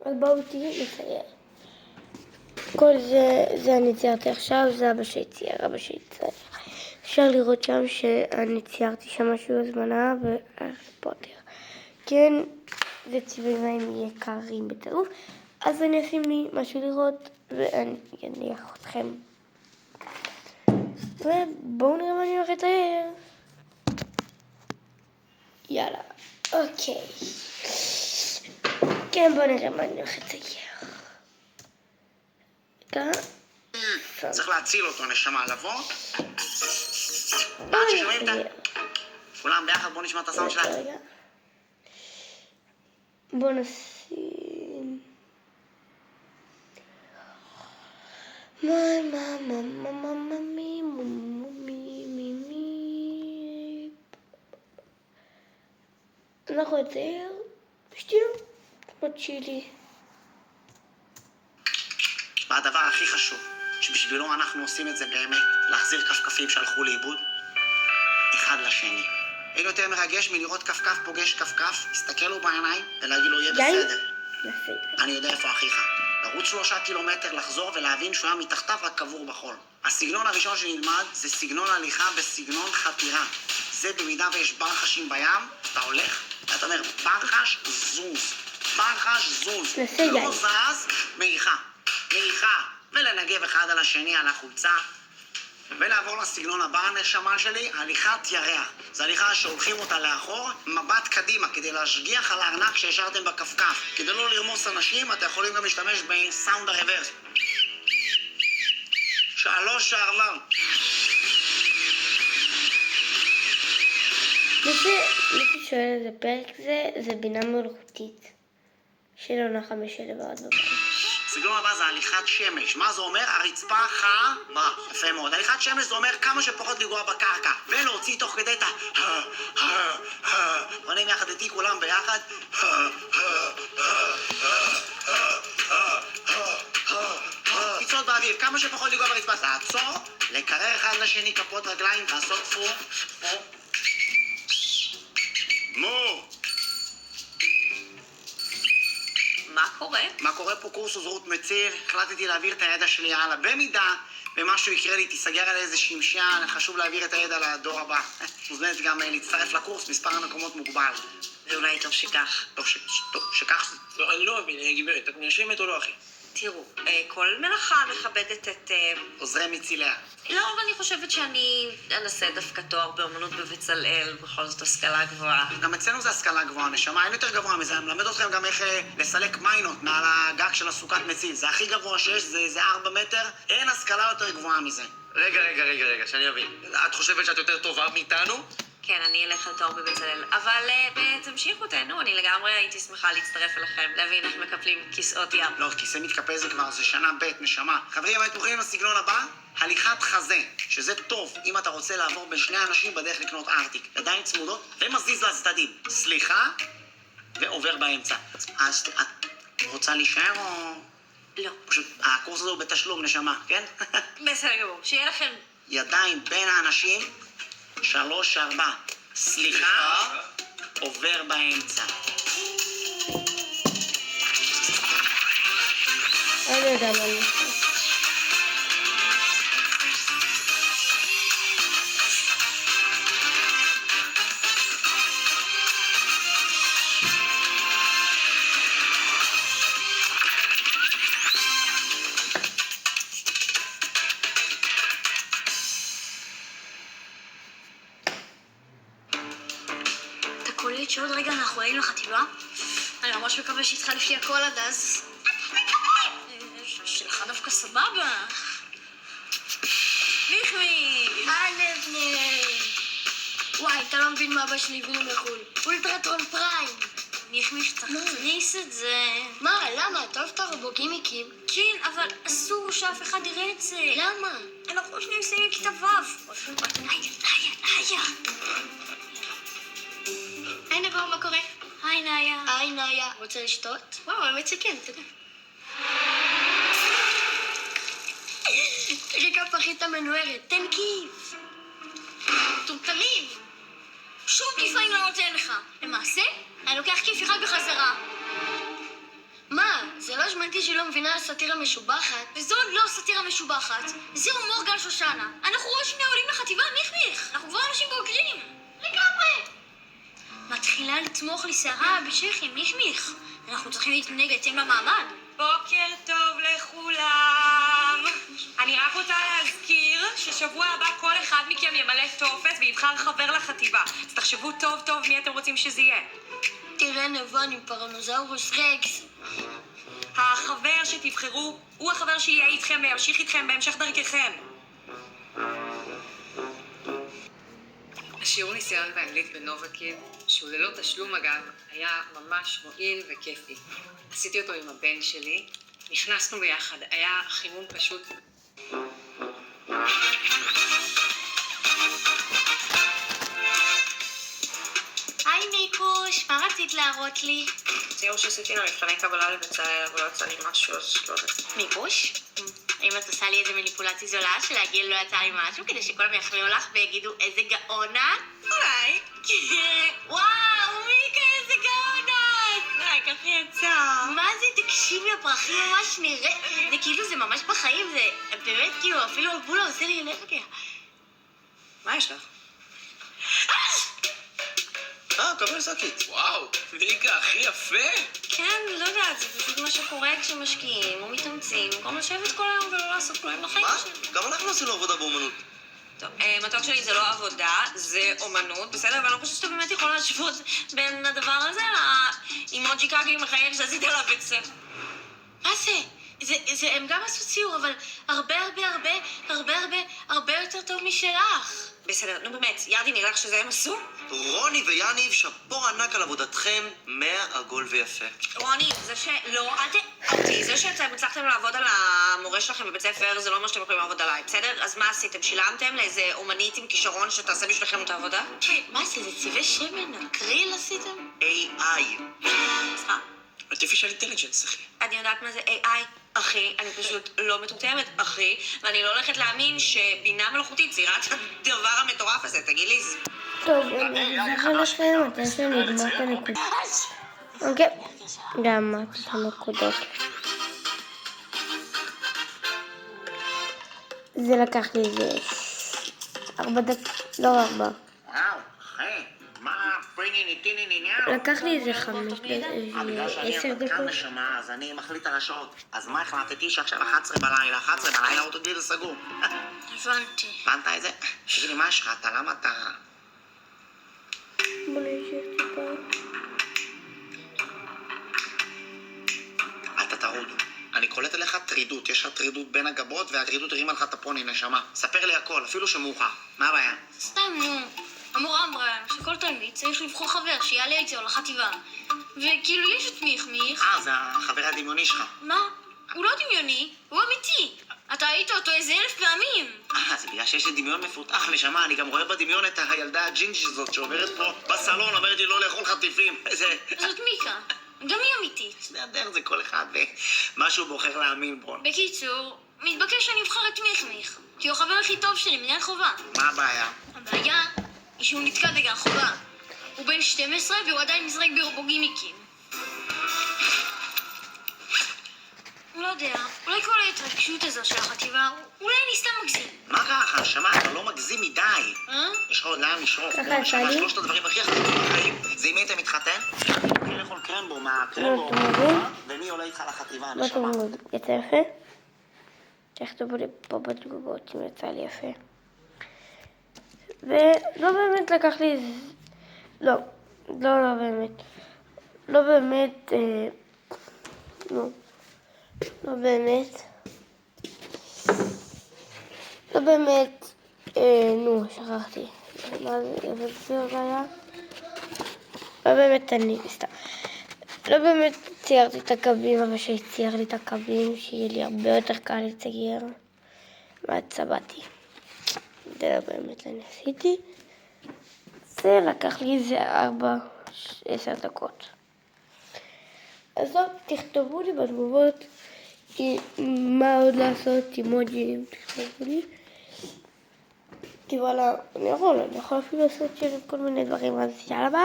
אז בואו איתי נצייר. כל זה אני ציירתי עכשיו, זה אבא שהצייר, אבא שהצייר. אפשר לראות שם שאני ציירתי שם משהו הזמנה והארי פוטר. כן, זה צבעים יקרים בטירוף. אז אני אשים לי משהו לראות ואני אניח אתכם. ובואו נראה מה אני הולך לצייר. יאללה, אוקיי. כן, בואו נראה מה אני הולך לצייר. צריך להציל אותו, נשמה, לבוא. עד ששומעים את כולם ביחד, בואו נשמע את הסאונד שלה. בואו נשים... אנחנו נצייר שתהיה כמו צ'ילי. והדבר הכי חשוב, שבשבילו אנחנו עושים את זה באמת, להחזיר כפכפים שהלכו לאיבוד אחד לשני. אין יותר מרגש מלראות כפכף פוגש כפכף, להסתכל לו בעיניים ולהגיד לו יהיה בסדר. אני יודע איפה אחיך. לרוץ 3 קילומטר, לחזור ולהבין שהוא היה מתחתיו רק קבור בחול. הסגנון הראשון שנלמד זה סגנון הליכה בסגנון חתירה. זה במידה ויש ברחשים בים, אתה הולך ואתה אומר ברחש זוז, ברחש זוז, לא זז, מריחה. מריחה, ולנגב אחד על השני על החולצה, ולעבור לסגנון הבא, הנשמה שלי, הליכת ירח. זו הליכה שהולכים אותה לאחור, מבט קדימה, כדי להשגיח על הארנק שהשארתם בכפכף. כדי לא לרמוס אנשים, אתם יכולים גם להשתמש בסאונד הרוורס. 3 שערלם. מי ששואל איזה פרק זה בינה מלאכותית שלא נחה משל לבד בבית. הסגנון הבא זה הליכת שמש. מה זה אומר? הרצפה חמה. יפה מאוד. הליכת שמש זה אומר כמה שפחות לגוע בקרקע ולהוציא תוך כדי את עונים יחד איתי כולם ביחד. קיצות באוויר, כמה שפחות לגוע ברצפה. לעצור, לקרר אחד לשני כפות רגליים, לעשות פו. מו! מה קורה? מה קורה פה? קורס עוזרות מציל. החלטתי להעביר את הידע שלי הלאה. במידה ומשהו יקרה לי, תיסגר על איזה שמשה, חשוב להעביר את הידע לדור הבא. מוזמנת גם להצטרף לקורס, מספר המקומות מוגבל. ואולי טוב שכך. טוב שכך? לא, אני לא מבין, גברת, את נרשמת או לא, אחי? תראו, כל מלאכה מכבדת את... עוזרי מציליה. לא, אבל אני חושבת שאני אנסה דווקא תואר באמנות בבצלאל, בכל זאת השכלה גבוהה. גם אצלנו זה השכלה גבוהה, נשמה, אין יותר גבוה מזה. אני מלמד אתכם גם איך לסלק מיינות מעל הגג של הסוכת מציל. זה הכי גבוה שיש, זה 4 מטר, אין השכלה יותר גבוהה מזה. רגע, שאני אבין. את חושבת שאת יותר טובה מאיתנו? כן, אני אלך לתואר בבצלאל. אבל תמשיכו, תהנו, אני לגמרי הייתי שמחה להצטרף אליכם, להבין איך מקפלים כיסאות ים. לא, כיסא מתקפל זה כבר, זה שנה ב', נשמה. חברים, אתם מוכנים לסגנון הבא? הליכת חזה, שזה טוב אם אתה רוצה לעבור בין 2 אנשים בדרך לקנות ארטיק. ידיים צמודות ומזיז לצדדים. סליחה, ועובר באמצע. אז את רוצה להישאר או... לא. פשוט, הקורס הזה הוא בתשלום, נשמה, כן? בסדר גמור, שיהיה לכם... ידיים בין האנשים, 3, 4. סליחה, עובר באמצע. אני לא יודע מה אני עושה. קולית שעוד רגע אנחנו היינו לחטיבה. אני ממש מקווה שהתחלפתי הכל עד אז. שלך דווקא סבבה. מיכמי! היי לבני! וואי, אתה לא מבין מה אבא שלי הביא לי מחו"ל. אולטרטרון פריים! מיכמי שצריך להכניס את זה. מה, למה? אתה אוהב את הרובוגימיקים? כן, אבל אסור שאף אחד יראה את זה. למה? אנחנו שנייה מסיימים כיתה ו'. היי. היי נגור, מה קורה? היי נאיה. היי נאיה. רוצה לשתות? וואו, האמת שכן, תודה. תראי כף אחית המנוערת, תן כיף. טומטמים. שום כיף אני לא נותן לך. למעשה, אני לוקח כיף אחד בחזרה. מה? לא השמנתי שהיא לא מבינה על סאטירה משובחת. וזו לא סאטירה משובחת. זה הומור גל שושנה. אנחנו ראש שני עולים לחטיבה, מיך. אנחנו כבר אנשים בוגרים. לגמרי. מתחילה לתמוך לי שערה בשכם, מיך. אנחנו צריכים להתנהג בהתאם למעמד. בוקר טוב לכולם. אני רק רוצה להזכיר ששבוע הבא כל אחד מכם ימלא טופס ויבחר חבר לחטיבה. אז תחשבו טוב טוב מי אתם רוצים שזה יהיה. תראה נבון עם פרנוזאורוס רקס. החבר שתבחרו הוא החבר שיהיה איתכם וימשיך איתכם בהמשך דרככם. השיעור ניסיון באנגלית בנובקיד, שהוא ללא תשלום אגב, היה ממש מועיל וכיפי. עשיתי אותו עם הבן שלי, נכנסנו ביחד, היה חימום פשוט. היי ניקוש, מה רצית להראות לי? ציור שעשיתי למבחני קבלה לבצלאל, אבל לא יצא לי משהו, אז לא יודעת. ניקוש? האם את עושה לי איזה מניפולציה זולה שלהגיד לא יצא לי משהו כדי שכולם יחמיאו לך ויגידו איזה גאון את? אולי. וואו, מיקה איזה גאון את! די, ככה יצא. מה זה? תקשיבי, הפרחים ממש נראה, זה כאילו זה ממש בחיים, זה באמת כאילו אפילו הבולה עושה לי אלרגיה. מה יש לך? קבל שקית. וואו, ניקה, הכי יפה. כן, לא יודעת, זה פשוט מה שקורה כשמשקיעים או מתאמצים, במקום לשבת כל היום ולא לעשות כלום בחיים מה? שלהם. גם אנחנו עשינו עבודה באומנות. טוב, מתוק שלי זה לא עבודה, זה אומנות, בסדר? ואני לא חושבת שאתה באמת יכול להשוות בין הדבר הזה לאימוג'י קאגי מחייך שעשית עליו בית ספר. מה זה? הם גם עשו ציור, אבל הרבה יותר טוב משלך. בסדר, נו באמת, ירדי נראה לך שזה הם עשו? רוני ויניב, שאפו ענק על עבודתכם, 100 עגול ויפה. רוני, זה שלא, אותי, זה שאתם הצלחתם לעבוד על המורה שלכם בבית ספר, זה לא אומר שאתם יכולים לעבוד עליי, בסדר? אז מה עשיתם? שילמתם לאיזה אומנית עם כישרון שתעשה בשבילכם את העבודה? מה זה צבעי שמן? אקריל עשיתם? AI. סליחה? artificial intelligence, אחי. אני יודעת מה זה AI, אחי, אני פשוט לא מטומטמת, אחי, ואני לא הולכת להאמין שבינה מלאכותית ציירה את הדבר המטורף הזה, תגיד לי, זה... טוב, אני זוכר לכם, מתי שנגמר את הנקודות. אוקיי, גמרתי את הנקודות. זה לקח לי איזה 4 דקות, לא 4. וואו, אחי, מה פריני ניטיני ניניאו? לקח לי איזה 5, בגלל שאני 10 הרפתקן דקות. נשמה, אז אני מחליט על השעות. אז מה החלטתי שעכשיו 11 בלילה אוטוגליל סגור. הבנתי. הבנת את זה? תגיד לי, מה יש לך? למה אתה... בוא נשאר טיפה. אתה טרוד. אני קולט עליך טרידות. יש לך טרידות בין הגבות, והטרידות הרימה לך את הפוני, נשמה. ספר לי הכל, אפילו שמאוחר. מה הבעיה? סתם, נו. המורה אמרה שכל תלמיד צריך לבחור חבר שיעלה איתו לחטיבה. וכאילו יש את מיך. זה החבר הדמיוני שלך. מה? הוא לא דמיוני, הוא אמיתי. אתה היית אותו איזה 1000 פעמים. זה בגלל שיש לי דמיון מפותח, נשמה. אני גם רואה בדמיון את הילדה הג'ינג'י הזאת שעוברת פה בסלון, אומרת לי לא לאכול חטיפים. זאת מיקה. גם היא אמיתית. בסדר, זה כל אחד ומה שהוא בוחר להאמין בו. בקיצור, מתבקש שאני אבחר את מיך. כי הוא החבר הכי טוב שלי מגן חובה. מה הבעיה? הבעיה היא שהוא נתקע בגן חובה. הוא בן 12 והוא עדיין מזרק ברובוגימיקים. לא יודע, אולי כל ההתרגשות הזו של החטיבה, אולי אני סתם מגזים. מה ככה? נשמה, אתה לא מגזים מדי. יש לך עוד לאן לשרוף. ככה נשמה, יצא לי. 3 הדברים הכי חשובים בחיים. זה עם מי אתה מתחתן? מי לאכול קרמבו, מהקרמבו. אתה מבין? ומי עולה איתך לחטיבה, מה אתה נשמה? אומר? יצא יפה? תכתבו לי פה בתגובות אם יצא לי יפה. ולא באמת לקח לי... לא באמת. לא באמת... שכחתי. מה זה? איזה ציור זה היה? לא באמת לא באמת ציירתי את הקווים, אבל שצייר לי את הקווים, שיהיה לי הרבה יותר קל לצייר. והצבעתי. זה לא באמת אני עשיתי. זה לקח לי איזה 10 דקות. אז לא, תכתבו לי בתגובות מה עוד לעשות, אימוג'ים, תכתבו לי. כי וואלה, אני יכול אפילו לעשות כל מיני דברים, אז יאללה ביי.